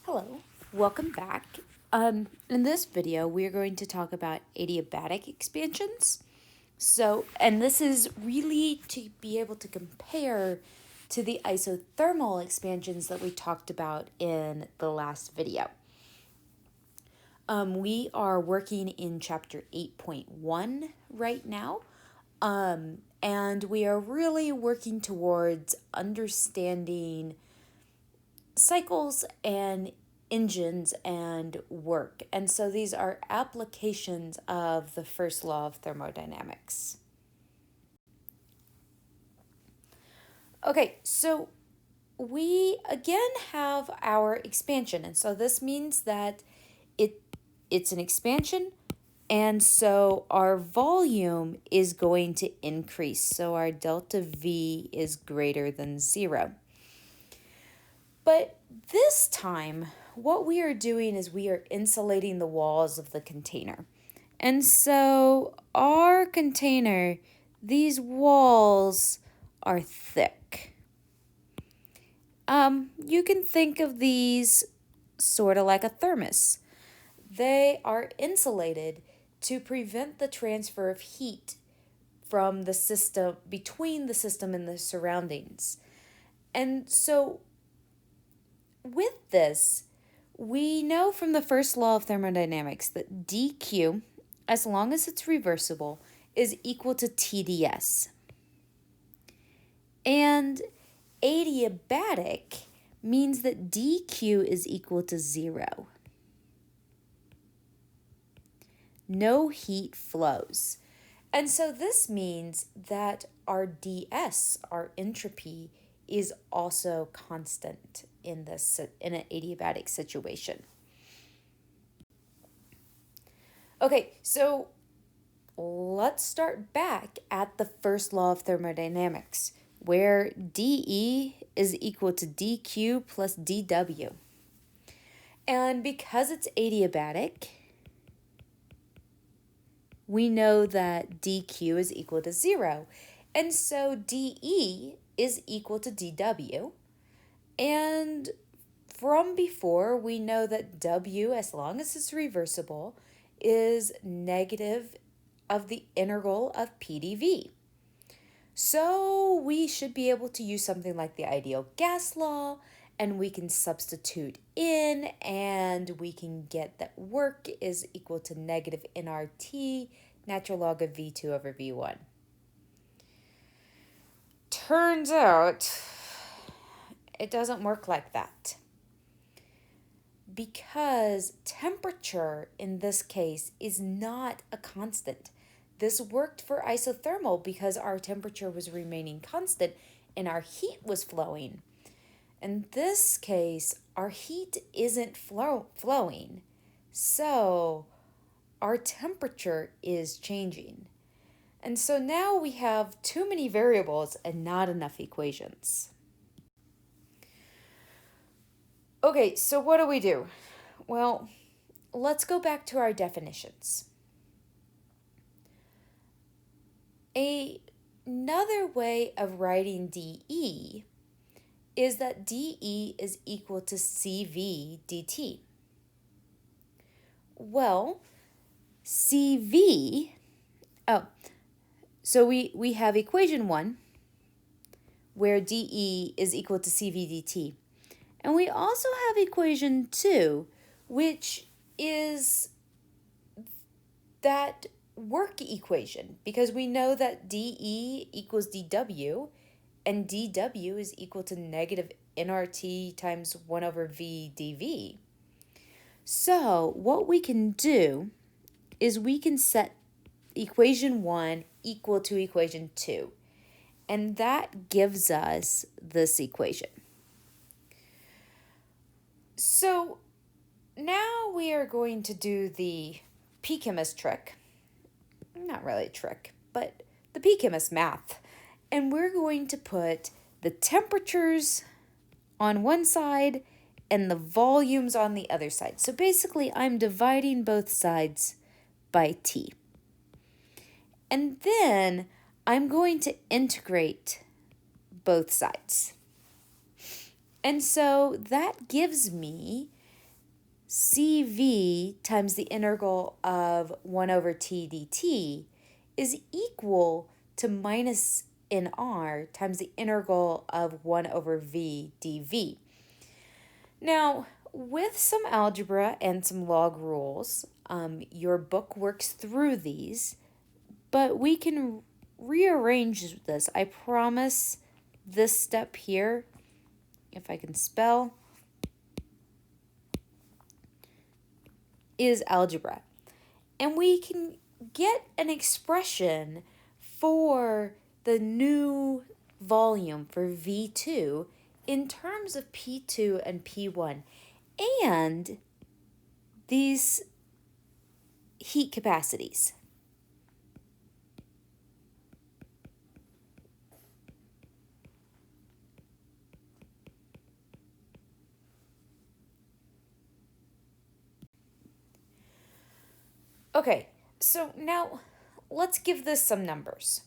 Hello, welcome back. In this video, we are going to talk about adiabatic expansions. And this is really to be able to compare to the isothermal expansions that we talked about in the last video. We are working in chapter 8.1 right now, and we are really working towards understanding cycles and engines and work. And so these are applications of the first law of thermodynamics. Okay, so we again have our expansion. And so this means that it's an expansion, and so our volume is going to increase. So our delta V is greater than 0. But this time, what we are doing is we are insulating the walls of the container. And so our container, these walls are thick. You can think of these sort of like a thermos. They are insulated to prevent the transfer of heat from the system, between the system and the surroundings. And so with this, we know from the first law of thermodynamics that dq, as long as it's reversible, is equal to TdS. And adiabatic means that dq is equal to 0. No heat flows. And so this means that our ds, our entropy, is also constant in an adiabatic situation. Okay, so let's start back at the first law of thermodynamics, where dE is equal to dQ plus dW. And because it's adiabatic, we know that dQ is equal to 0. And so dE is equal to dW. And from before, we know that W, as long as it's reversible, is negative of the integral of PdV. So we should be able to use something like the ideal gas law, and we can substitute in, and we can get that work is equal to negative nRT, natural log of V2 over V1. Turns out it doesn't work like that, because temperature in this case is not a constant. This worked for isothermal because our temperature was remaining constant and our heat was flowing. In this case, our heat isn't flowing, so our temperature is changing. And so now we have too many variables and not enough equations. Okay, so what do we do? Well, let's go back to our definitions. Another way of writing dE is that dE is equal to CV dt. Well, CV, so we have equation 1 where dE is equal to CV dt. And we also have equation 2, which is that work equation, because we know that dE equals dW, and dW is equal to negative nRT times 1 over V dV. So what we can do is we can set equation 1 equal to equation 2, and that gives us this equation. So now we are going to do the p-chemist trick. Not really a trick, but the p-chemist math. And we're going to put the temperatures on one side and the volumes on the other side. So basically, I'm dividing both sides by T. And then I'm going to integrate both sides. And so that gives me CV times the integral of 1 over t dt is equal to minus nr times the integral of 1 over v dv. Now, with some algebra and some log rules, your book works through these, but we can rearrange this. I promise this step here, if I can spell, is algebra. And we can get an expression for the new volume for V2 in terms of P2 and P1 and these heat capacities. Okay, so now let's give this some numbers.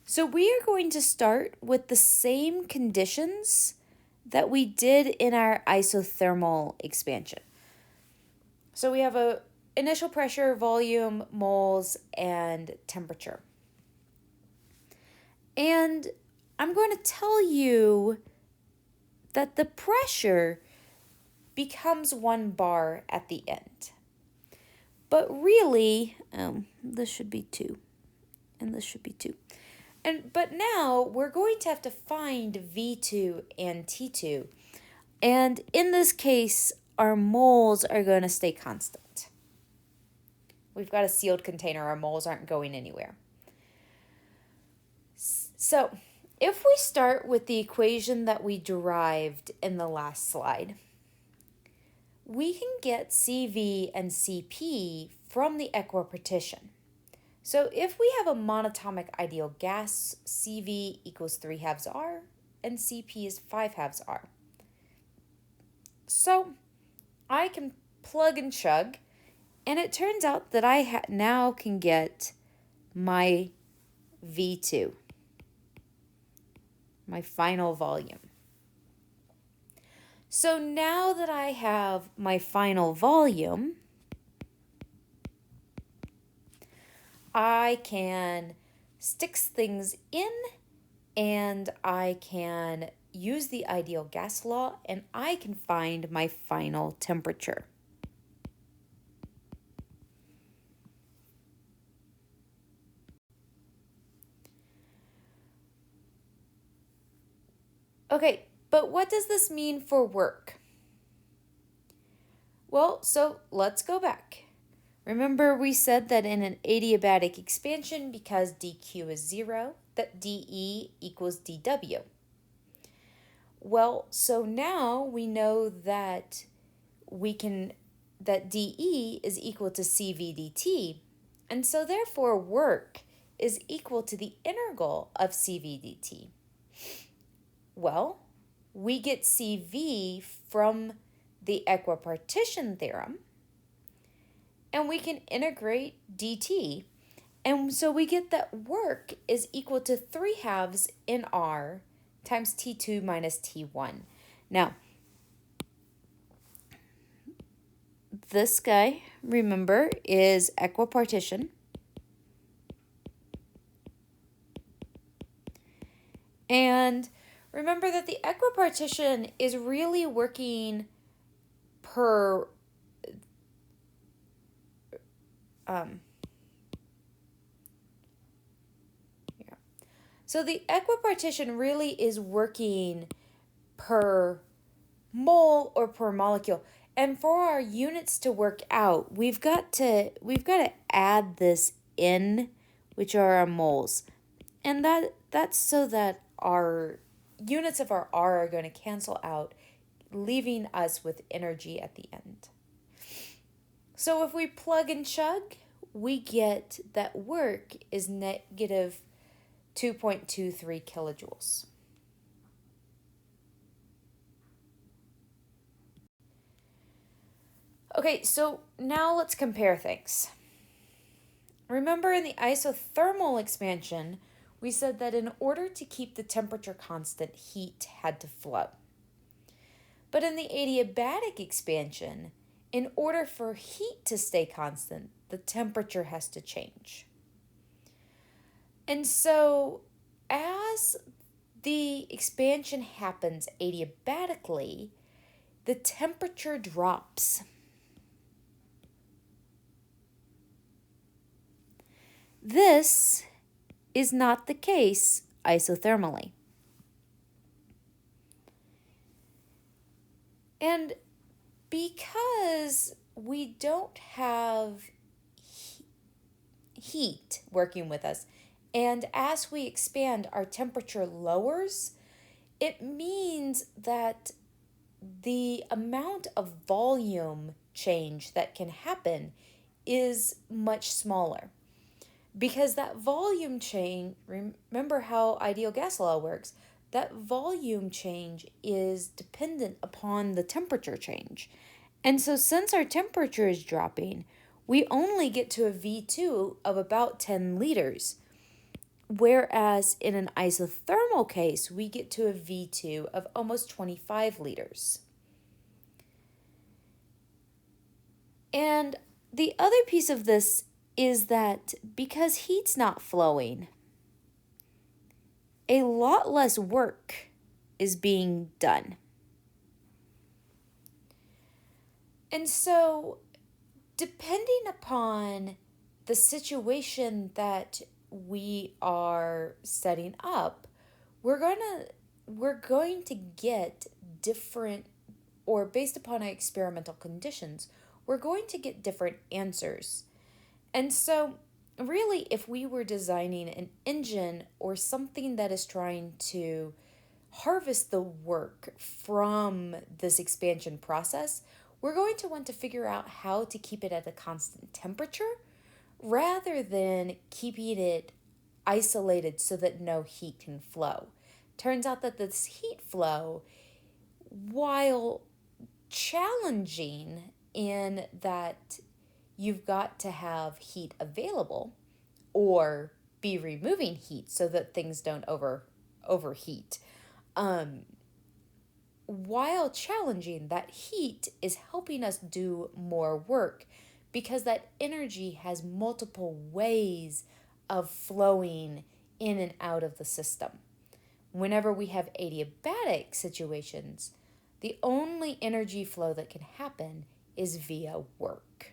So we are going to start with the same conditions that we did in our isothermal expansion. So we have a initial pressure, volume, moles, and temperature. And I'm going to tell you that the pressure becomes 1 bar at the end. But really, this should be 2, and this should be 2. But now we're going to have to find V2 and T2. And in this case, our moles are going to stay constant. We've got a sealed container. Our moles aren't going anywhere. So if we start with the equation that we derived in the last slide, we can get CV and CP from the equipartition. So if we have a monatomic ideal gas, CV equals 3/2 R and CP is 5/2 R. So I can plug and chug, and it turns out that I now can get my V2, my final volume. So now that I have my final volume, I can stick things in and I can use the ideal gas law and I can find my final temperature. Okay, but what does this mean for work? Well, so let's go back. Remember we said that in an adiabatic expansion, because dq is 0, that dE equals dW. Well, so now we know that that dE is equal to CV dt, and so therefore work is equal to the integral of CV dt. Well, we get CV from the equipartition theorem, and we can integrate dt, and so we get that work is equal to 3/2 nR times T2 minus T1. Now, this guy, remember, is equipartition. And remember that the equipartition is really working per So the equipartition really is working per mole or per molecule. And for our units to work out, we've got to add this in, which are our moles. And that's so that our units of our R are going to cancel out, leaving us with energy at the end. So if we plug and chug, we get that work is negative 2.23 kilojoules. Okay, so now let's compare things. Remember in the isothermal expansion, we said that in order to keep the temperature constant, heat had to flow. But in the adiabatic expansion, In order for heat to stay constant, the temperature has to change. And so, as the expansion happens adiabatically, the temperature drops. This is not the case isothermally. And because we don't have heat working with us, and as we expand, our temperature lowers, it means that the amount of volume change that can happen is much smaller. Because that volume change, remember how ideal gas law works, that volume change is dependent upon the temperature change. And so since our temperature is dropping, we only get to a V2 of about 10 liters. Whereas in an isothermal case, we get to a V2 of almost 25 liters. And the other piece of this is that because heat's not flowing, a lot less work is being done. And so, depending upon the situation that we are setting up, we're going to get different, or based upon our experimental conditions, we're going to get different answers. And so, really, if we were designing an engine or something that is trying to harvest the work from this expansion process, we're going to want to figure out how to keep it at a constant temperature rather than keeping it isolated so that no heat can flow. Turns out that this heat flow, while challenging in that you've got to have heat available or be removing heat so that things don't overheat. While challenging, that heat is helping us do more work because that energy has multiple ways of flowing in and out of the system. Whenever we have adiabatic situations, the only energy flow that can happen is via work.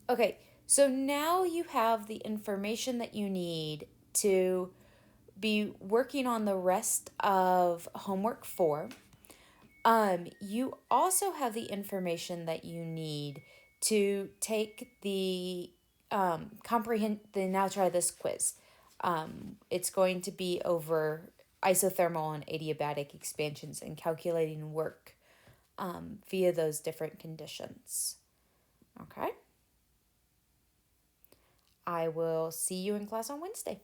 Okay, so now you have the information that you need to be working on the rest of homework 4. You also have the information that you need to take the Now Try This quiz. It's going to be over isothermal and adiabatic expansions and calculating work via those different conditions. Okay? I will see you in class on Wednesday.